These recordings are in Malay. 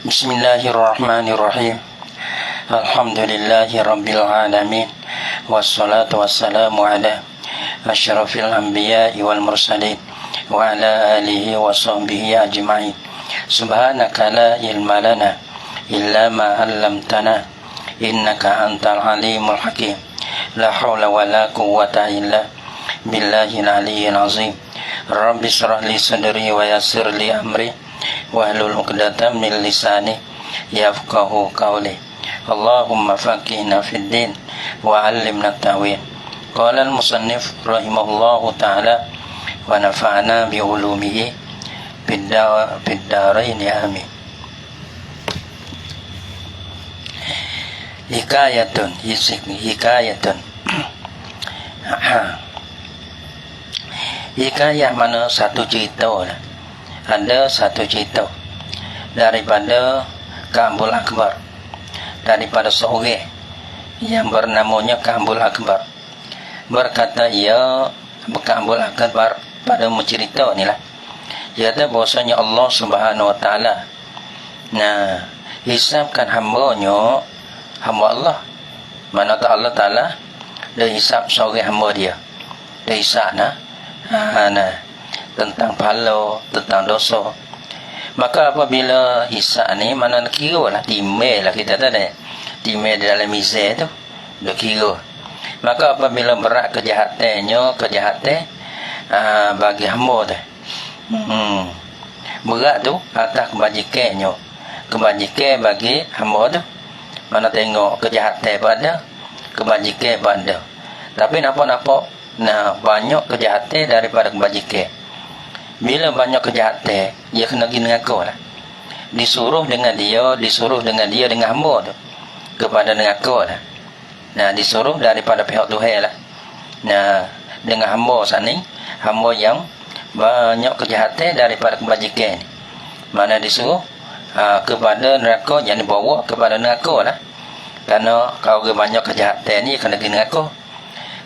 Bismillahirrahmanirrahim. Alhamdulillahi rabbil alamin. Wassalatu wassalamu ala asyrafil anbiya'i wal mursalin wa ala alihi wa sahbihi ajma'in. Subhanaka la ilma lana illa ma 'allamtana innaka antal alimul hakim. La haula wa la quwwata illa billahil aliyyil azim. Rabbi shrah li sadri wa yassir li amri wahlul 'uqdatam min lisani yafqahu qawli. Allahumma faqihna fid din wa 'allimna at-ta'wil. Qala al-musannif rahimahullahu ta'ala wa nafa'na bi ulumihi fid darain amin. Hikayatun. Hikayah mana satu cerita lah. Ada satu cerita daripada Ka'bul Akbar, daripada seorang yang bernamanya Ka'bul Akbar. Berkata ia Ka'bul Akbar pada mencerita ni lah. Dia kata bahasanya Allah Subhanahu Wa Ta'ala hisabkan hamba Allah. Mana tak Allah Ta'ala dia hisab seorang hamba dia. Dia hisab tentang pahala, tentang dosa. Maka apabila hisab ni mana kira lah, timel lah kita tahu dah. Timel di dalam mizan tu dia kira. Maka apabila berat kejahatannya, bagi hamba tu. Berat tu atas kebajikannya. Kebajikan bagi hamba tu. Mana tengok kejahatan pada, kebajikan pada. Tapi nampak banyak kejahatan daripada kebajikan. Bila banyak kejahatan, dia kena pergi neraka lah. Disuruh dengan dia dengan hamba tu kepada neraka lah. Disuruh daripada pihak Tuhan lah. Dengan hamba sana, hamba yang banyak kejahatan daripada kebajikan ni. Mana disuruh kepada neraka, yang dibawa kepada neraka lah. Kerana kalau banyak kejahatan ni kena pergi neraka.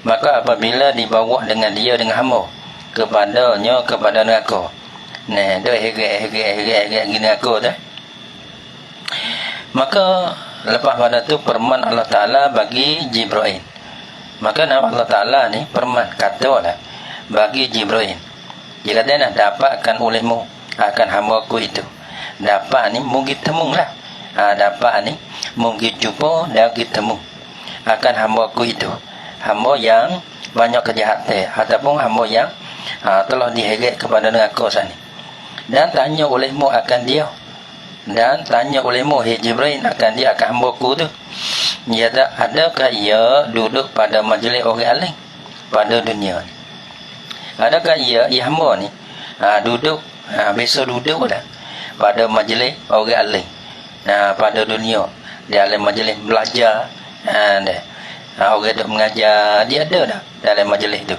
Maka apabila dibawa dengan dia dengan hamba kepada neraka. Dia heret neraka dah. Maka lepas pada tu firman Allah Ta'ala bagi Jibril. Maka nama Allah Ta'ala ni firman katalah bagi Jibril. Dia kata dapatkan olehmu akan hamba-Ku itu. Dapat ni mungkin temu lah. Dapat ni mungkin jumpa dan ketemu akan hamba-Ku itu. Hamba yang banyak kejahatan ataupun hamba yang telah diheret kepada neraka sana. Dan tanya olehmu akan dia. Dan tanya olehmu Jibril akan dia, akan hamba-Ku tu. Dia kata, adakah ia duduk pada majlis orang alim pada dunia ni? Adakah ia hamba ni duduk biasa duduk dah pada majlis orang alim pada dunia. Dia dalam majlis belajar, orang duk mengajar, dia ada dah dalam majlis tu.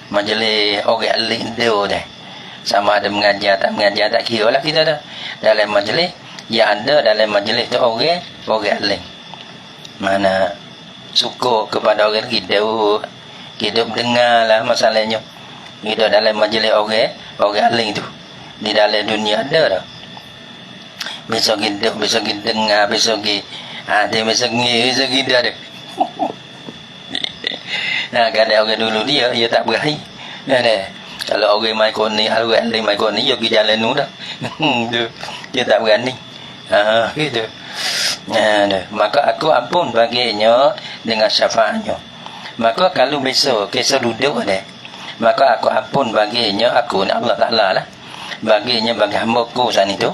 Majlis orang alim dia dah. Sama ada mengajar tak kira lah kita dah. Dalam majlis yang ada dalam majlis tu orang alim. Mana suka kepada orang kita dengar lah masalahnya. Kita dalam majlis orang alim tu. Di dalam dunia ada dah. Besok kita dengar, besok kita dia besok kita ada. Kadang orang dulu dia tak berakhir. Kalau orang mai koni, orang alim mai koni, dia pergi jalan tu dah. Dia tak berani. Gitu. Maka aku ampun baginya dengan syafaatnya. Maka kalau besok kisah duduk ada, maka aku ampun baginya, aku ni Allah Ta'ala lah, baginya bagi hamba-Ku sana itu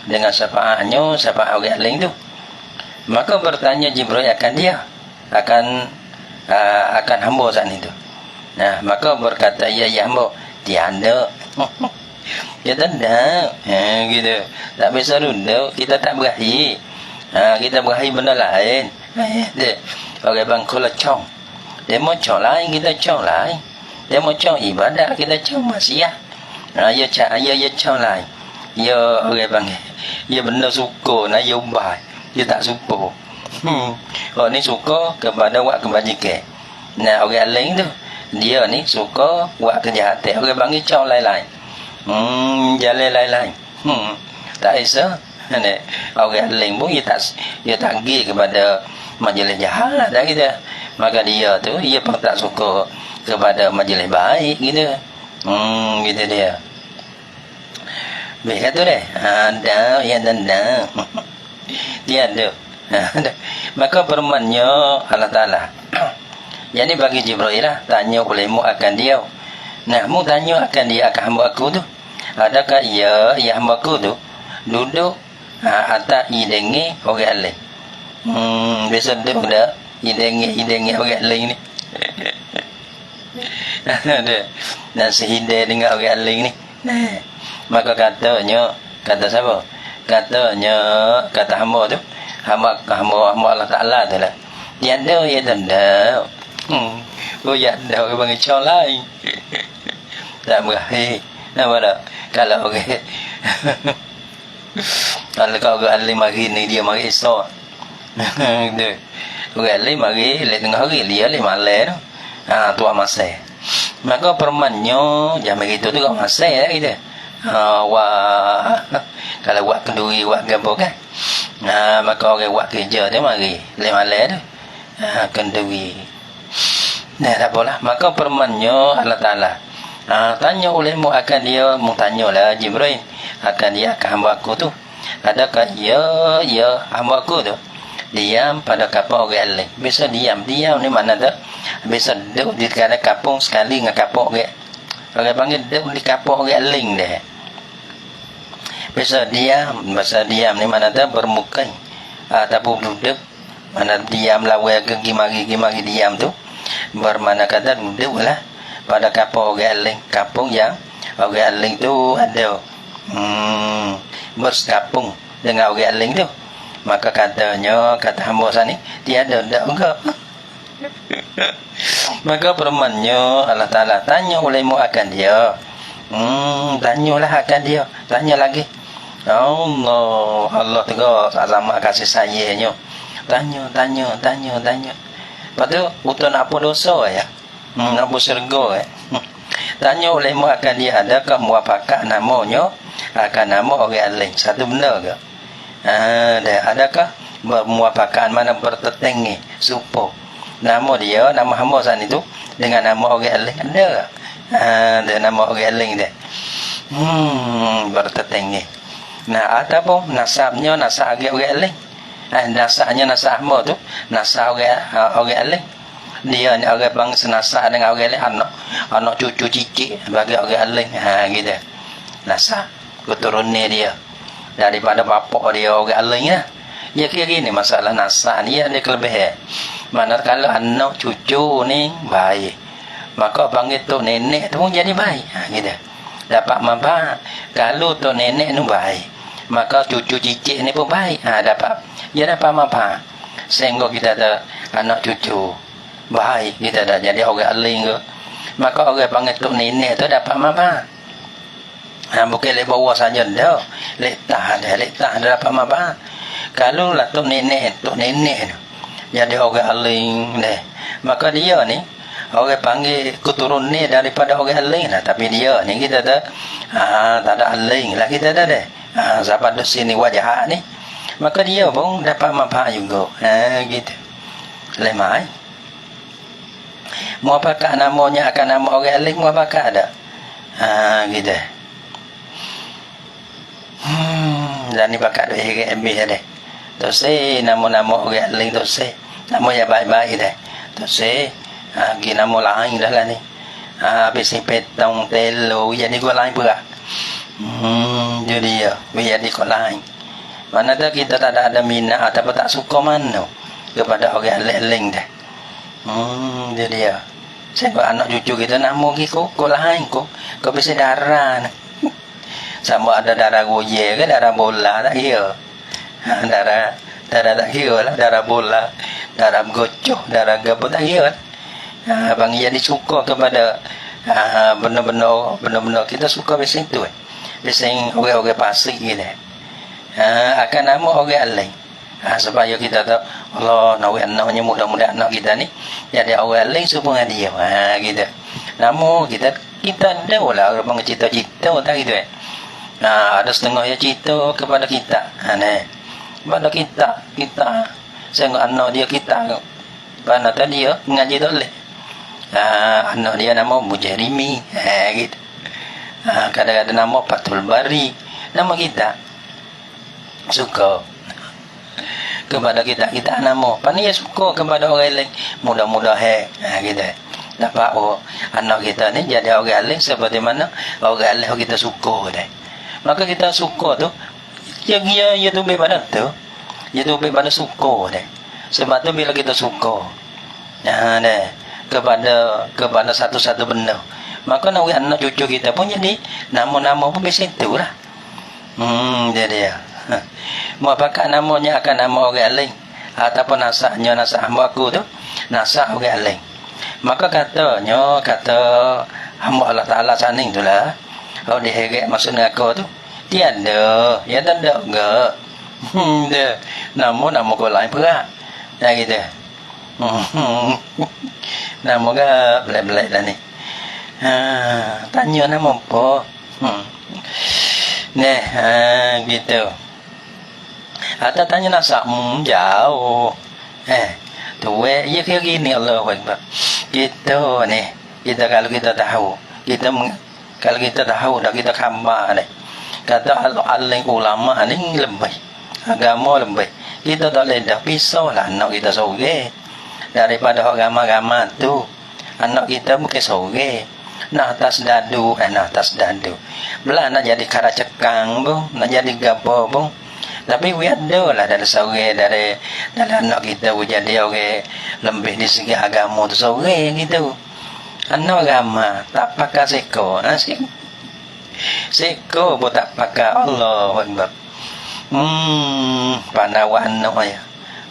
dengan syafaatnya, syafaat orang alim tu. Maka bertanya Jibril akan dia, akan hamba sana itu. Maka berkata ya hamba, tiada. Dia tak gitu. Tak bisa duduk, kita tak berakhir. Kita berakhir benda lain. Orang bangkul cong. Dia mau cong lain, kita cong lain. Dia mau cong ibadat, kita cong maksiat. Ya cong lain. Ya orang panggil. Ya benda suka, ya ubah. Dia tak suka. Orang ni suka kepada buat kebajikan. Orang lain tu, dia ni suka buat kejahatan. Orang panggil cong lain-lain. Jalan lain-lain. Tak bisa. Orang lain pun dia tak pergi kepada majlis jahat dah gitu. Maka dia tu dia pun tak suka kepada majlis baik gitu. Gitu dia. Baik tu deh. Ada yang dendam. Dia ada. Maka firman-Nya Allah Taala. Jadi bagi Jibril lah tanya olehmu akan dia. Nah, mu tanya akan dia akan hamba aku tu. Adakah ia hamba aku tu duduk atas idengi orang lain. Biasa duduk dah idengi orang lain ni. Dan sehidai dengan orang lain ni. Nah, maka katanya, kata siapa? Kata hamba tu, hamba Allah Taala tu lah. Tiada ya tanda. Oh ya ada orang panggil cong lain. Tak berakhir. Nampak tak? Kalau orang kalau orang alim mari ni dia mari esok. Orang alim mari le tengah hari dia le malam tu. Tuan masai. Maka permannya jam begitu tu kau masai lah kita. Wah kalau buat kenduri buat gapo kan. Maka orang buat kerja tu mari le malam tu. Kenduri. Nah, tak apalah. Maka permannya Allah Taala. Tanya olehmu akan dia, mu tanyalah Jibril akan dia akan hamba aku tu. Adakah ya hamba aku tu diam pada kapal orang lain. Biasa diam ni mana tu? Biasa duduk di dekat kapung sekali dengan kapal orang. Orang panggil duduk di kapal orang lain dah. Biasa diam ni mana tu bermukai ataupun duduk. Mana diam lawan ke gimari diam tu. Bermakna kata duduk lah pada kapal orang lain, kapung yang orang lain tu ada bersekapung dengan orang lain tu. Maka kata hamba sani tiada enggak. Maka permannya Allah Taala tanya olehmu akan dia. Tanyalah akan dia, tanya lagi. Allah tegas azama kasih sayangnya. Tanya. Lepas tu untuk nak apa dosa ya. Nak apa syurga Tanya olehmu akan dia adakah muafakat namanya akan nama orang lain. Satu benda ke? Adakah muafakat mana bertetengi supo nama dia, nama hamba sana itu dengan nama orang lain ada ke? Ada nama orang lain dia. Bertetengi. Nah, ataupun nasabnya nasab orang lain. Nasabnya nasab hamba tu nasab orang lain. Dia ni orang bangsa nasab dengan orang lain, anak cucu cicit bagi orang lain. Gitu. Nasab keturunan dia daripada bapa dia orang lain lah. Dia kira gini masalah nasab ni ada kelebihan. Manakala anak cucu ni baik, maka panggil tu nenek tu pun jadi baik. Gitu. Dapat manfaat. Kalau tu nenek ni baik, maka cucu cicit ni pun baik. Dapat manfaat. Sehingga kita ada anak cucu baik, kita dah jadi orang alim ke, maka orang panggil tu nenek tu dapat manfaat. Bukan lek bawah saja dah, letak dapat manfaat. Kalau lah tu nenek jadi orang alim deh, maka dia ni orang panggil keturunan ni daripada orang alim lah. Tapi dia ni kita dah tak ada alim lah, kita dah deh. Sampai di sini wajah ni, maka dia pun dapat manfaat juga. Gitu. Lemai. Muafakat namanya akan nama orang lain, muafakat ada. Gitu. Dan ni pakat duit habis dah. Tu nama-nama orang lain tu nama yang baik-baik dah. Tu pergi nama lain dah lah ni. Habis ni petong telo jadi kau lain pula. Jadi ya, jadi kau lain. Mana tak kita tak ada minat ataupun tak suka mana kepada orang lain dah. Jadi ya. Sebab anak cucu kita nak mau kau lain kau bisa darah. Sama ada darah goye ke darah bola tak kira. Darah tak kira lah, darah bola, darah gocoh, darah gapo tak kira. Abang jadi suka kepada benda-benda kita suka biasa itu. Biasa orang-orang pasik gitu. Akan nama orang lain. Supaya kita tahu Allah anaknya mudah-mudahan anak kita ni jadi orang lain supaya dia. Gitu. Nama kita dah lah orang cita-cita tak gitu. Ada setengah ya cerita kepada kita. Kepada kita saya anak dia kita. Pada tadi dia ngaji boleh. Anak dia nama Abu Jerimi. Gitu. Kadang-kadang nama Fathul Bari. Nama kita. Suka. Kepada kita nama. Pani ya suka kepada orang lain. Mudah-mudahan. Gitu. Dapat anak kita ni jadi orang lain seperti mana orang lain kita suka dah. Maka kita suka tu ya tu pada tu. Ya tu pada suka dah. Sebab tu bila kita suka kepada satu-satu benda, maka anak cucu kita pun jadi nama-nama pun biasa itulah. Jadi mau pakai namanya akan nama orang lain ataupun nasaknya nasak hamba aku tu nasak orang lain. Maka kata hamba Allah Ta'ala saning tu lah. Kalau diheret masuk neraka tu tiada. Ya tak ada enggak. Nama kau lain berat. Dah gitu. Nama ke belak-belak lah ni. Tanya nama apa? Gitu. Atau tanya nasak jauh. Tuwe, ya kayak gini Allah Akbar. Gitu ni. Kalau kita tahu, kalau kita tahu dah kita khabar ni. Kata alim ulama ni lebih, agama lebih. Kita tak boleh dah pisau lah anak kita sore daripada agama-agama tu. Anak kita bukan sore. Nak atas dadu, belah nak jadi kara cekang pun, nak jadi gapo pun. Tapi we ada lah dari sore dari anak kita jadi orang lebih di segi agama tu sore gitu. Anak agama tak pakai seko, seko pun tak pakai. Allah Akbar. Pandai anak ya,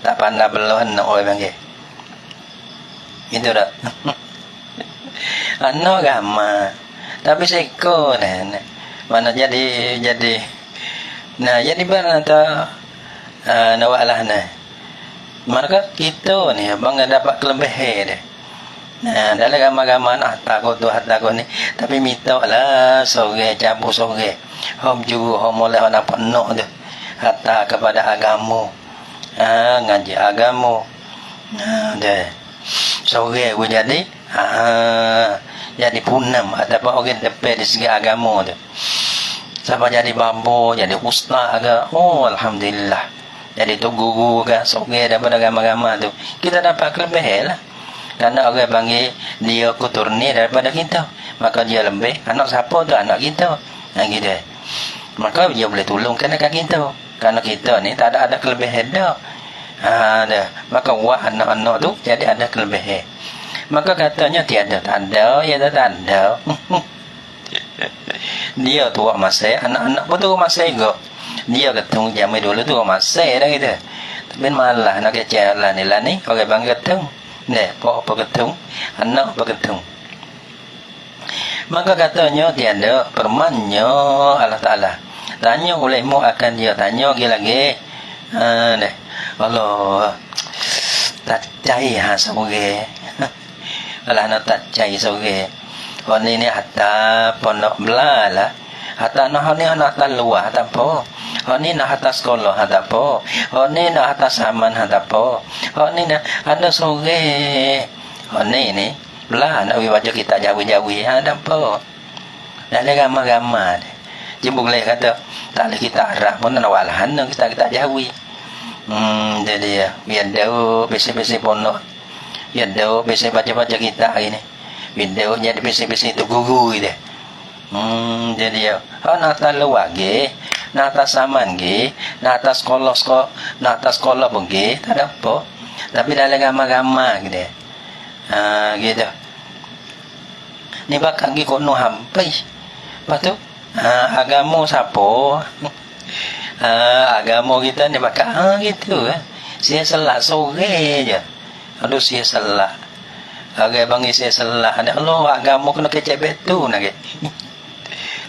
tak pandai belah anak orang panggil. Itu dah. Anak agama tapi seko mana jadi jadi mana tak nawalah maka kita ni abang dapat kelebihan dia. Dalam agama-agama takut ni tapi minta lah sore cabut sore hom juga hom oleh nak penuh tu hatta kepada agama ngaji agama dah sore aku jadi punam ataupun orang depan di segi agama tu. Siapa jadi bambu, jadi ustaz ke, alhamdulillah. Jadi tu guru ke, sore daripada agama-agama tu. Kita dapat kelebihan lah. Kerana orang panggil dia kuturni daripada kita. Maka dia lebih, anak siapa tu? Anak kita. Gitu. Maka dia boleh tolong anak kita. Kerana kita ni tak ada kelebihan dah. Maka wah anak-anak tu jadi ada kelebihan. Maka katanya tiada tanda, ya tak tanda. Dia tua masih, anak-anak pun tua masih juga. Dia ketung zaman dulu tua masih dah gitu. Tapi malah nak kecil lah ni, orang bang ketung. Apa ketung, anak apa ketung. Maka katanya tiada permannya Allah Ta'ala. Tanya olehmu akan dia tanya lagi. Allah tak cahaya sore. Allah nak tak cahaya sore. Orang ni hatta pondok belah hatta nak ni anak tak luar hatta apa. Orang ni nak hatta sekolah hatta apa. Orang ni nak hatta saman hatta apa. Orang ni nak ada sore. Orang ni belah nak baca kita jauh-jauh hatta apa. Dan dia ramah-ramah. Dia boleh kata tak boleh kita arah pun nak walahan kita jauh. Jadi biar jauh besi-besi pondok. Biar jauh besi baca-baca kita hari ni. Video jadi besi-besi itu guru dia. Jadi nak atas luar ge, nak atas saman ge, nak atas sekolah pun ge, tak ada apa. Tapi dalam agama-agama gitu. Gitu. Ni bakal gi kono hampai. Lepas tu agama siapa? Agama kita ni bakal gitu Saya salah sore je. Aduh saya salah. Orang bangis saya salah. Ada Allah agama kena kecek betul nak.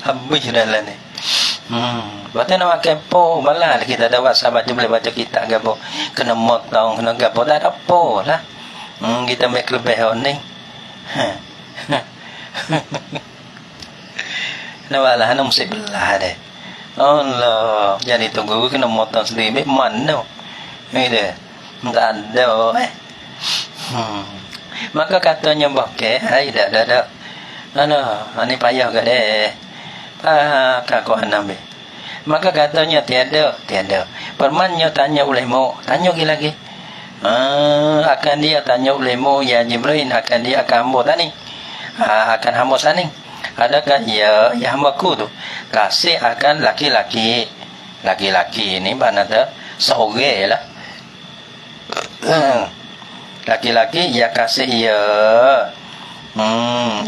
Habis dah lah ni. Lepas nak makan apa? Malah kita ada WhatsApp baca boleh baca kita gapo. Kena motong, kena gapo tak ada apa lah. Kita make lebih ni. Nak lah nak mesti belah deh. Allah, jadi tunggu kena motong sendiri mana? Ini tak ada. Maka katanya bokeh, hai dah. Ini payah ke deh. Kakak nabi. Maka katanya tiada. Permannya tanya ulemu, tanya lagi. Akan dia tanya ulemu ya Jibril, akan dia akan hamba tani. Akan hamba tani. Adakah ya hambaku tu kasih akan laki-laki. Laki-laki ini mana tu seorang lah. Laki-laki ya kasih ya.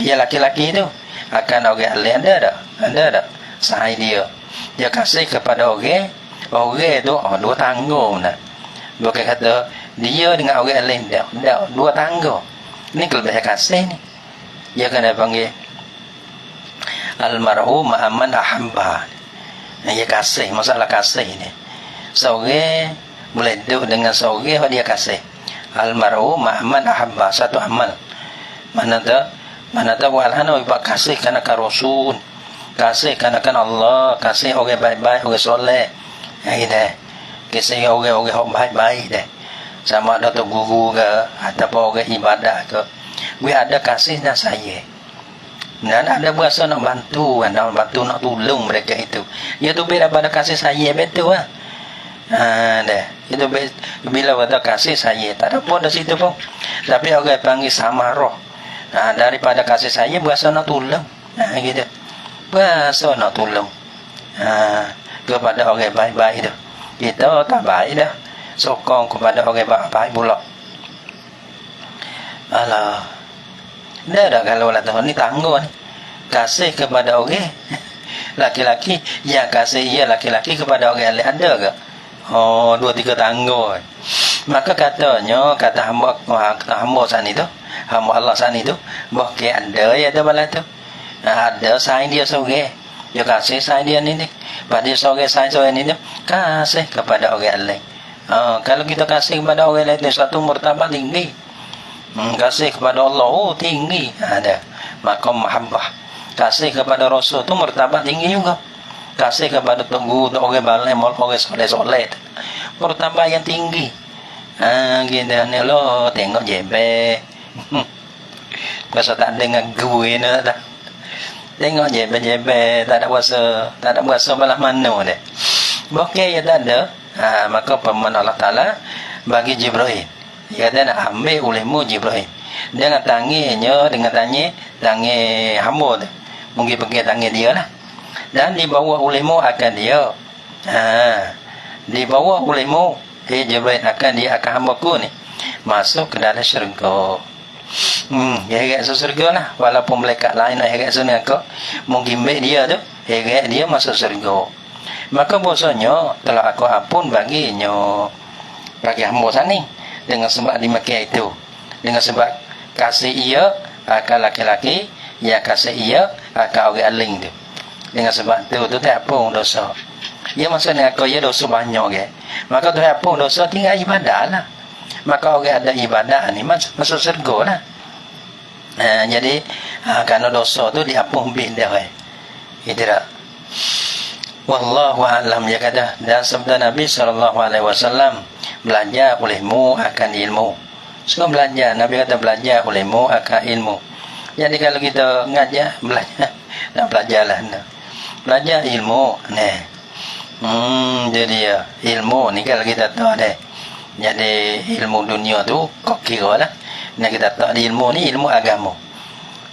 Ya laki-laki itu akan orang lain ada tak? Sahai dia kasih kepada orang itu dua tangga nak. Bukan kata dia dengan orang lain dah dua tangga. Ini kelebihan kasih ni. Dia kena panggil almarhum aman ahabba. Dia kasih, masalah kasih ni. Seorang boleh duduk dengan seorang dia kasih. Almarhum aman ahabba, satu amal. Mana tu walhana iba kasih kana ka rasul, kasih kana Allah, kasih orang baik-baik, orang soleh. Dah. Kasih orang baik-baik dah. Sama ada tu guru ke ataupun orang ibadah ke. We ada kasih dan saya. Dan ada berasa nak bantu, nak tolong mereka itu. Ia tu beda pada kasih saya betul ah. Dah. Itu bila kata kasih saya, tak ada pun di situ pun. Tapi orang panggil samarah. Daripada kasih saya berasa nak tolong. Gitu. Berasa nak tolong. Kepada orang baik-baik tu. Kita tak baik dah. Sokong kepada orang baik pula. Alah. Dah kalau lah tuan ni tangguh ni. Kasih kepada orang laki-laki, ya kasih ya laki-laki kepada orang lain ada ke? 2-3 tangguh. Maka kata hamba sana itu, hamba Allah sana itu, bahkan ada ya ada bala tu. Ada sayang dia seorang. Dia kasih sayang dia ni. Pada seorang ni kasih kepada orang lain. Kalau kita kasih kepada orang lain satu martabat tinggi. Kasih kepada Allah tinggi ada. Maqam mahabbah. Kasih kepada Rasul tu martabat tinggi juga. Kasih kepada tunggu orang balai orang soleh-soleh. Martabat yang tinggi. Gitu ni lo tengok jebe. Masa tak dengar gue ni dah. Tengok jebe tak ada puasa belah mana deh. Okey ya tak ada. Maka firman Allah Taala bagi Jibril. Dia nak ambil ulemu Jibril. Dengan tangannya dengan tangan hamba tu. Mungkin pakai tangan dia lah. Dan di bawah ulemu akan dia. Di bawah ulemu Jibril akan hambaku ni masuk ke dalam syurga. Dia agak surga lah. Walaupun malaikat lain nak agak sana kau mungkin dia tu agak dia masuk surga. Maka bosanya telah aku ampun baginya bagi hamba sana dengan sebab dimakai itu, dengan sebab kasih ia akan laki-laki, ya kasih ia akan orang aling tu. Dengan sebab tu tak apa dosa. Ya maksudnya aku ya dosa banyak ke. Maka tu apa dosa tinggal ibadah lah. Maka orang ada ibadah ni masuk surga lah. Jadi kerana dosa tu diampun dah. Itu tak. Wallahu a'lam ya kata. Dan sabda Nabi SAW, belajar olehmu akan ilmu. So belajar, Nabi kata belajar olehmu akan ilmu. Jadi kalau kita ngajar, nak belajar lah. Belajar ilmu jadi ilmu ni kalau kita tahu deh. Jadi ilmu dunia tu kok kira lah. Nah kita tahu ilmu ni ilmu agama.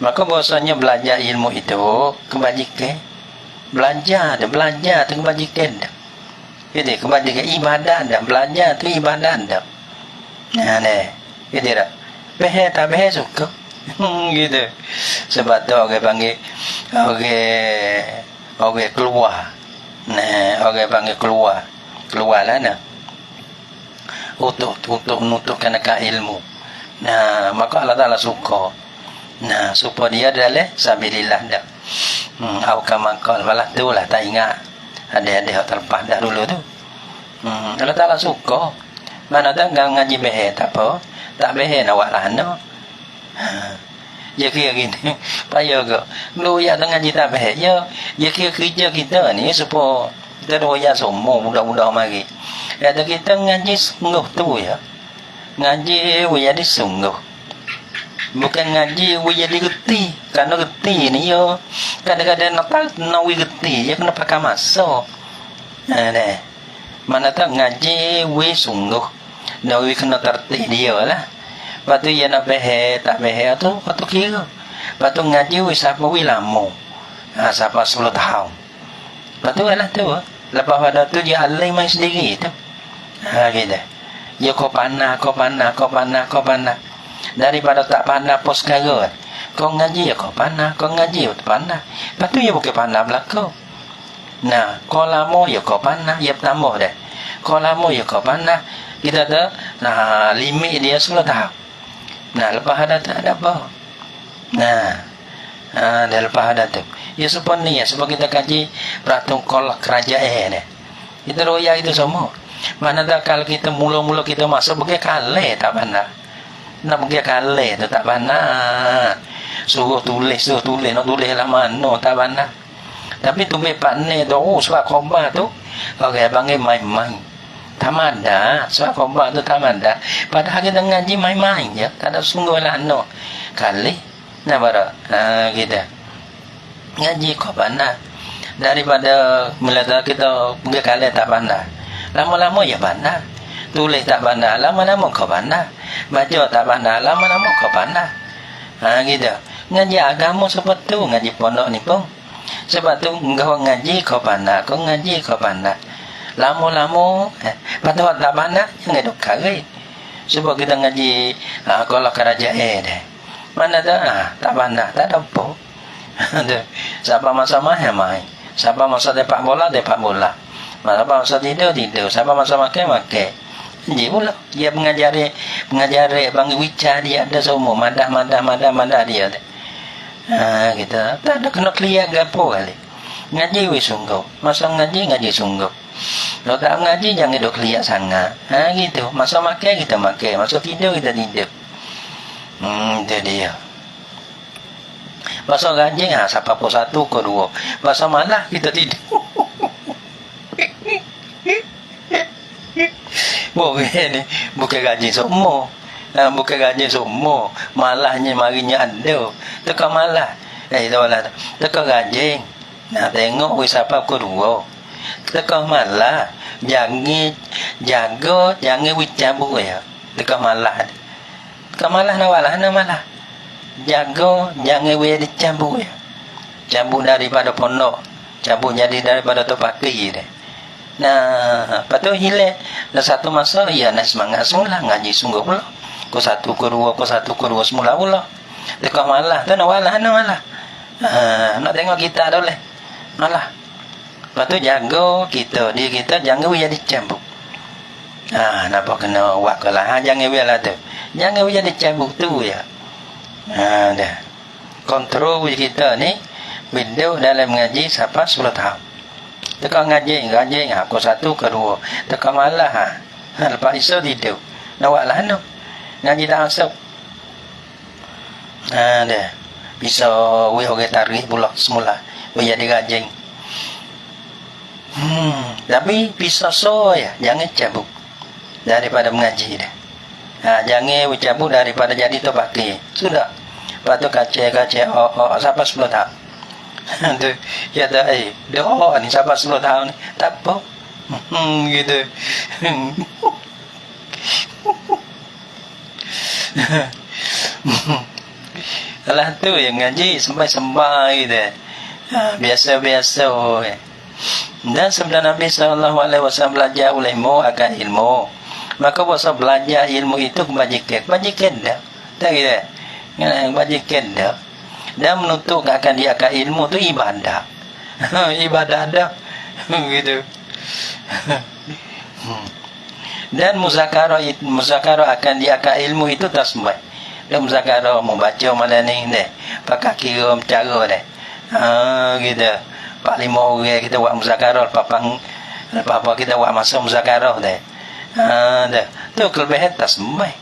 Maka bahasanya belajar ilmu itu kebajikan. Belajar tu kebajikan dah. Jadi kebajikan ibadat dah. Belajar tu ibadat dah. Gitu dah. Behar tak behar suka. Gitu. Sebab tu orang panggil orang keluar. Orang panggil keluar lah untuk menutupkan ilmu. Maka Allah Ta'ala suka. Supaya dia adalah sabilillah dah. Aukamakal malah tu lah tak ingat. Ada terlepas dah dulu tu. Allah Ta'ala suka. Mana tak ngaji behar tak apa. Tak behar nak buat lah. Dia kira gini. Payah ke. Lu yang ngaji tak behar. Dia kira kerja kita ni supaya kita doya semua budak-budak mari. Kata kita ngaji sungguh tu ya. Ngaji jadi sungguh. Bukan ngaji jadi reti. Karena reti ni yo kadang-kadang nak reti dia kena pakai masa. Nah, mana tak ngaji sungguh. Dah kena tertib dia lah. Lepas tu dia nak behel tak behel tu patut kira. Lepas tu ngaji siapa lama. Siapa 10 tahun. Lepas tu lah tu. Lepas pada tu dia alim main sendiri tu. Gitu. Ya kau panah. Daripada tak panah pos sekarang. Kau ngaji ya kau panah. Kau ngaji ya panah. Lepas tu ya bukan panah belakang. Nah, kau lama ya kau panah. Ya tambah dah. Kau lama ya kau panah. Kita tu, limit dia 10 tahun. Nah, lepas ada tak ada apa. Nah, dah lepas ada tu. Ya sebab ni ya, sebab kita kaji peraturan kolak kerajaan ni. Kita royak itu semua. Mana tak kalau kita mula-mula kita masuk pergi kalah tak pandai. Nak pergi kalah tu tak pandai. Suruh tulis, nak tulis lah mana tak pandai. Tapi tu bepat ni tu, sebab khobah tu, orang panggil main-main. Tak ada, sebab khobah tu tak ada. Padahal kita ngaji main-main je, tak ada sungguh lah no. Kali, nak bara, kita ngaji khobah nah. Daripada mula kita pergi kalah tak pandai. Lama-lama ya pandai. Tulis tak pandai, lama-lama kau pandai. Baca tak pandai, lama-lama kau pandai. Gitu. Ngaji agama seperti tu, ngaji pondok ni pun. Sebab tu kau ngaji kau pandai, kau ngaji kau pandai. Lama-lama, patut tak pandai, jangan duk kari. Sebab kita ngaji kalau kerajaan dah. Mana dah, tak pandai, tak ada apa. Siapa masa main. Siapa masa depak bola. Siapa masa tidur. Siapa masa makan. Jadi pula dia mengajari bang wicar dia ada semua madah dia. Kita tak ada kena clear gapo kali. Ngaji sungguh. Masa ngaji sungguh. Kalau tak ngaji jangan duk clear sangat. Gitu. Masa makan kita makan, masa tidur kita tidur. Itu dia. Masa ngaji siapa pun 1 ke 2. Masa malah kita tidur. Bukan gaji semua. Bukan gaji semua. Malahnya marinya ada. Teka malah. Teka gaji. Nak tengok siapa kedua. Teka malah. Jangan wicabu ya. Teka malah. Teka malah nak malah. Jaga jangan dicabut ya. Cabut daripada pondok. Cabut jadi daripada tempat kiri dia. Nah, lepas tu hilang. Dan satu masa, ya nak semangat semula. Ngaji sungguh pula. Kau 1 ke 2 semula pula. Dekat malah. Tu nak walah. Nak tengok kita dah boleh. Malah. Lepas tu jaga kita. Dia kita jangan jadi cambuk. Nampak kena wak lah. Jangan lah tu. Jangan jadi cambuk tu ya. Dah. Kontrol kita ni. Bila dalam ngaji siapa 10 tahun. Tekan ngaji aku 1 ke 2. Tekan malah lepas isu tidur. Nak lah no. Ngaji tak masuk. Dah. Bisa orang tarik pula semula. Jadi ngaji. Tapi bisa ya. Jangan cabut daripada mengaji dah. Jangan cabut daripada jadi tu pakai. Sudah. Lepas tu kaca siapa 10 tahun. Tu ya dah doa ni siapa 10 tahun ni tak apa gitu. Alah tu yang ngaji sampai gitu. Biasa-biasa. Dan sebenarnya Nabi SAW belajar ilmu akan ilmu. Maka bahasa belajar ilmu itu kebajikan dah. Tak gitu. Kebajikan dah. Dan menuntut akan dia akan ilmu tu ibadah. Ibadah dah. Gitu. Dan muzakarah akan dia akan ilmu itu tasbih. Dan muzakarah membaca mana ni deh. Pakai kira cara deh. Gitu. 4-5 orang kita buat muzakarah apa kita buat masa muzakarah deh. Dah. Tu kelebihan tasbih.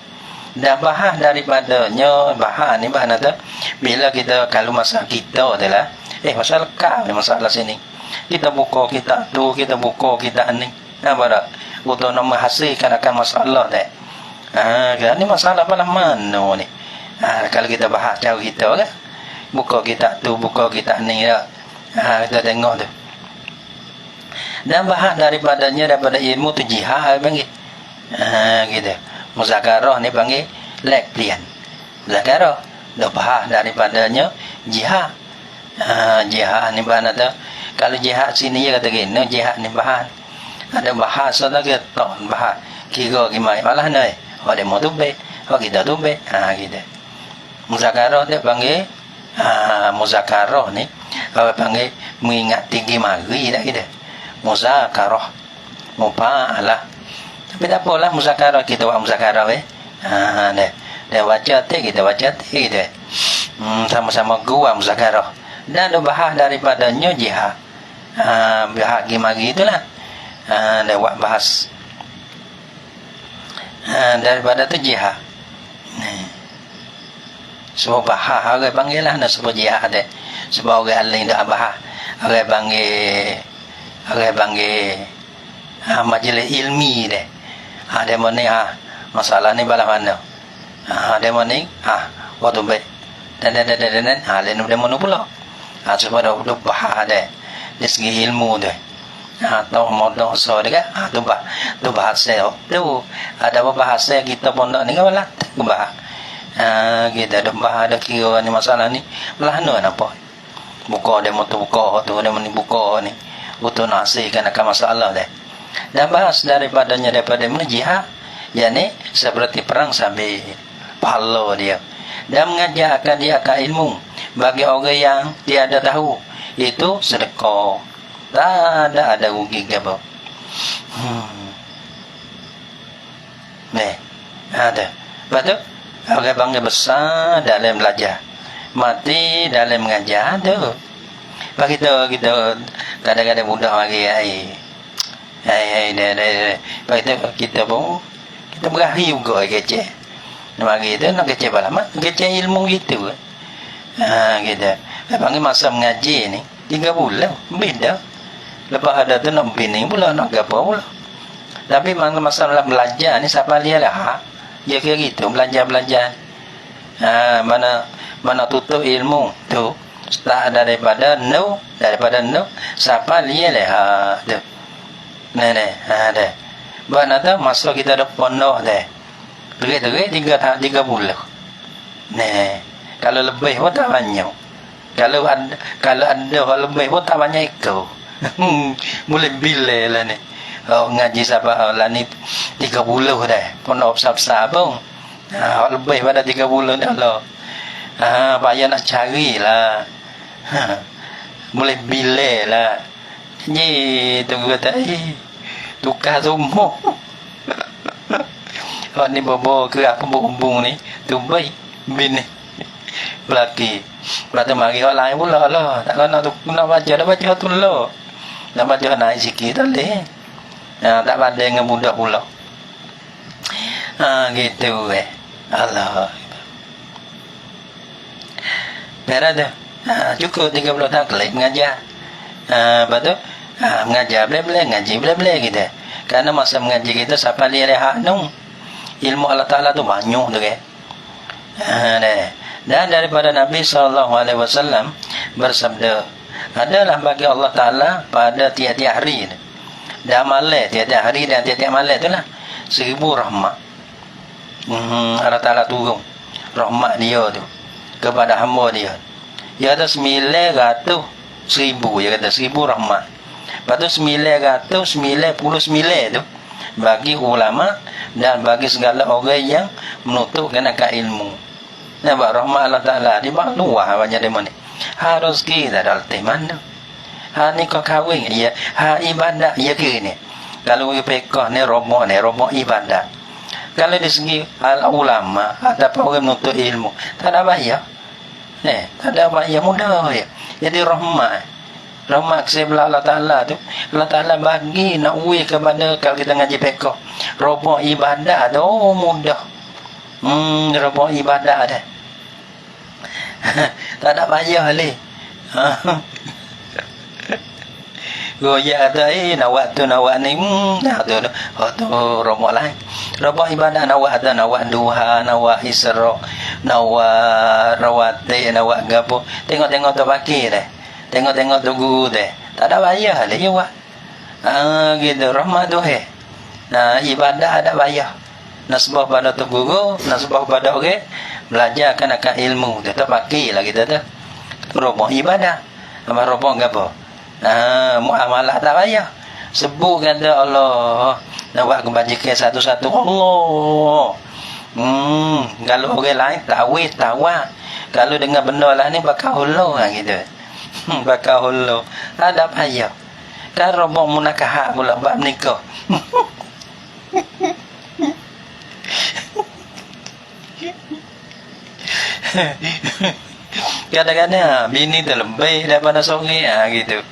Dan bahan daripadanya bahan ni bahan ada bila kita kalau masa kita adalah masalah kau masalah sini Kita buka kita tu, kita buka kita ni. Apa dah? Untuk nak menghasilkan akan masalah dah. Ni masalah pada mana ni? Kalau kita bahas cara kita kan. Buka kita tu, buka kita ni dah. Kita tengok tu. Dan bahas daripada ilmu tu jihad panggil. Gitu. Muzakarah ni panggil leklian. Muzakarah dah bahas daripadanya jihad. Jihad ni bahas tu. Kalau jihad sini dia kata gini, jihad ni bahas. Ada bahasa tu kita bahas. Kira gimana malah ni. Ada mau tu be, kita tu be. Gitu. Muzakarah dia panggil muzakarah ni apa panggil mengingat tinggi mari dah gitu. Muzakarah mufa'alah. Tapi tak apalah muzakarah kita buat muzakarah dia baca kita baca gitu. Sama-sama gua muzakarah. Dan dia bahas daripadanya jihad. Bahas gimari itulah. Dia buat bahas daripada tu jihad. Sebab bahas orang panggil lah nak sebut jihad dia. Sebab orang lain tak bahas. Orang panggil majlis ilmi dia. Dia mana masalah ni bala mana. Dia mana waktu baik. Dan lain dia mana pula. Sebab dia bahas dia. Dari segi ilmu dia. Tahu mau dosa dia kan. Tu bahasa tu. Ada apa bahasa kita pun nak ni kan lah. Tu bahas. Kita dah bahas ada kira ni masalah ni. Belah ni apa? Buka dia motor buka tu. Dia mana buka ni. Untuk nasihkan akan masalah dia. Dan bahas daripada mana jihad. Yang ni seperti perang sambil pahala dia. Dan mengajarkan dia akan ilmu. Bagi orang yang tiada tahu. Itu sedekah. Tak ada rugi ke apa. Ada. Lepas tu orang bangga besar dalam belajar. Mati dalam mengajar tu. Lepas kita kadang-kadang budak lagi lepas tu kita pun kita berakhir juga kecil. Mari tu nak kecil balamat, kecil ilmu gitu. Gitu. Panggil masa mengaji ni 3 bulan beda. Lepas ada tu nak bini pula, nak apa pula. Tapi masalah belajar ni siapa dia lah. Dia kira gitu belajar. Mana tutup ilmu tu start daripada no siapa dia lah tu. Ada. Bana tu masa kita ada penuh dah. Terik 3 bulan. Kalau lebih pun tak banyak. Kalau ada lebih pun tak banyak ikut. Mulai bila lah ni. Ngaji sahabat lah ni 3 bulan dah. Penuh besar-besar pun. Lebih pada 3 bulan dah lah. Payah nak cari lah. Mulai bila lah. Ni tunggu kata tukar semua. Ni bobo ke aku bumbung ni tu baik bini belaki. Lepas tu mari orang lain pula lah. Tak nak baca dah baca tu lah. Nak baca naik sikit tak boleh. Tak pada dengan budak pula. Gitu Allah. Berat dah. Cukup 30 tahun kelip mengajar. Lepas tu mengajar boleh-boleh, ngaji boleh-boleh gitu. Karena masa mengaji kita siapa dia hak nung. Ilmu Allah Ta'ala tu banyak tu kan. Dan daripada Nabi SAW bersabda, adalah bagi Allah Ta'ala pada tiap-tiap hari dan malam, tiap-tiap hari dan tiap-tiap malam tu lah 1000 rahmat. Allah Ta'ala turun rahmat dia tu kepada hamba dia. Dia ada 900 1000, dia kata 1000 rahmat. Lepas tu 999 tu bagi ulama dan bagi segala orang yang menutupkan akan ilmu. Nampak rahmat Allah Ta'ala di bawah luar banyak di mana. Harus kita dalam mana. Ni kau kahwin ya. Ibadat ya ke ni. Kalau pekah ni romok ibadat. Kalau di segi ulama ataupun orang menuntut ilmu, tak ada bayar. Tak ada bayar mudah ya. Jadi rahmat kesebelah Allah Ta'ala tu, Allah Ta'ala bagi nak uih kepada kalau kita ngaji pekah robok ibadah tu mudah. Robok ibadah dah. Tak ada bayar leh. goyak tu nawak tu nawak ni nah tu romo lain. Romo ibadah nawak tu nawak duha, nawak isra, nawak rawatib, nawak gapo. Tengok-tengok tu pagi dah. Tengok-tengok tu guru dah. Tak ada bayar dah je buat. Gitu rahmat tu Nah, ibadah ada bayar. Nasbah pada tu guru, nasbah pada orang belajar akan ilmu. Tu tak pakai lah kita tu. Romo ibadah. Apa romo gapo? Muamalah tak payah. Sebut kata Allah. Nak buat kebajikan satu-satu Allah. Kalau orang lain tawis tawar. Kalau dengar benda lah ni bakal hulur lah gitu. Bakal hulur. Ada payah. Kan roboh munakahak pula bab nikah. Kadang-kadang bini tu lebih daripada seorang gitu.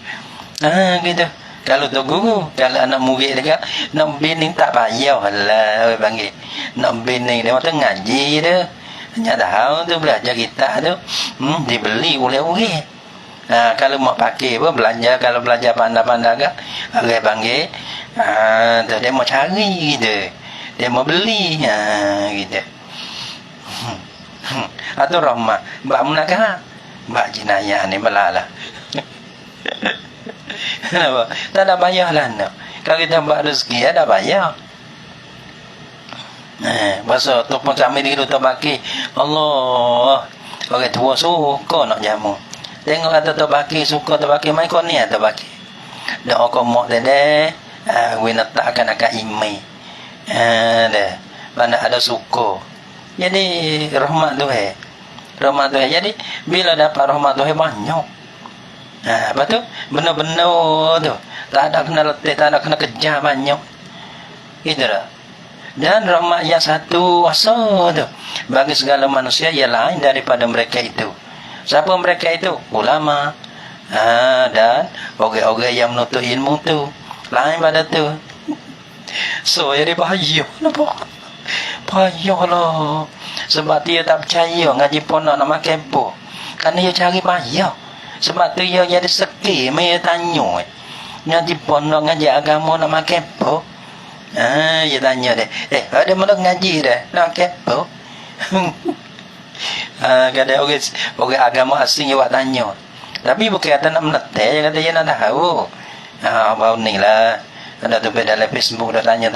Gitu. Kalau tu guru, kalau anak murid dekat nak bini tak payah lah orang panggil. Nak bini dia tu ngaji tu. Hanya tahu tu belajar kita tu dibeli oleh orang. Kalau mau pakai pun belanja, kalau belanja pandai-pandai agak orang panggil tu dia mau cari gitu. Dia mau beli gitu. Atau rahmat mbak munakah mbak jinayah ni belalah. Kenapa? Tak ada bayar lah no. Kalau kita buat rezeki ada bayar. Masa tu pun kami di tu baki Allah orang tua suka nak jamu. Tengok kata tu baki suka tu baki mai kau ni tu baki. Dak kau mak dede wina tak akan imai. Dah. Mana ada suka. Jadi rahmat tu rahmat tu jadi bila dapat rahmat tu banyak. Lepas tu benar-benar tu tak ada kena letih, tak ada kena kejar banyak. Gitu dah. Dan rahmat yang satu asa tu bagi segala manusia yang lain daripada mereka itu. Siapa mereka itu? Ulama. Dan orang-orang yang menuntut ilmu tu lain pada tu. So jadi bahaya nampak. Bahaya. Sebab dia tak percaya ngaji ponok nak makan apa. Kerana dia cari bahaya. Sebab tu dia jadi seki. Dia tanya. Ngaji ponok ngaji agama nak makan apa. Dia tanya dia. Ada mana ngaji dah? Nak makan apa? Kadang orang agama asing dia buat tanya. Tapi bukan kata nak menetek. Dia kata dia nak tahu. Baru ni lah. Ada tu dalam Facebook dah tanya.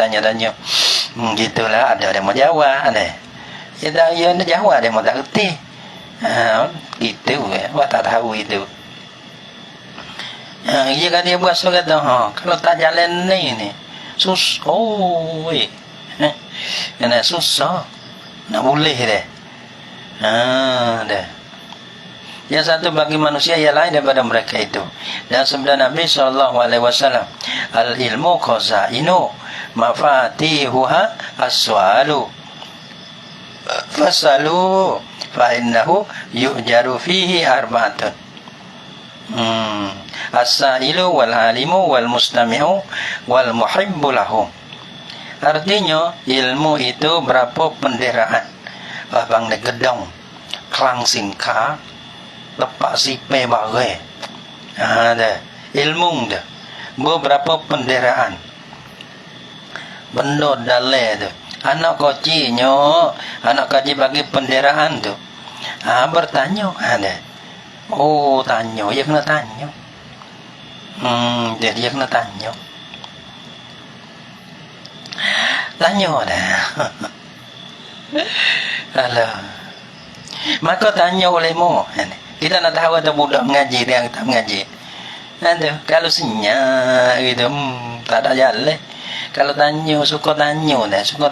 Gitulah ada mau jawab ada. Dia nak jawab dia mau tak kerti. Gitu buat tak tahu itu. Dia kata dia buat so kata kalau tak jalan ni susah. Kena susah. Nak boleh dah. Dah. Yang satu bagi manusia yang lain daripada mereka itu. Dan sabda Nabi SAW, al-ilmu khazainu mafatihuha as-su'alu fasalu fa innahu yu'jaru fihi arba'atun. As-sa'ilu wal alimu wal mustami'u wal muhibbu lahum. Artinya ilmu itu berapa penderaan. Abang de gedong klang singka tepak sipai bagai. Dah. Ilmu dah. Beberapa penderaan. Benda dalai tu. Anak kecilnya, anak kecil bagi penderaan tu. Bertanya ada. Tanya, dia kena tanya. Dia kena tanya. Tanya dah. Alah. Maka tanya olehmu. Kita nak tahu ada budak mengaji dia tak mengaji. Kalau senyap gitu, tak ada jalan. Kalau tanya, suka tanya dah, suka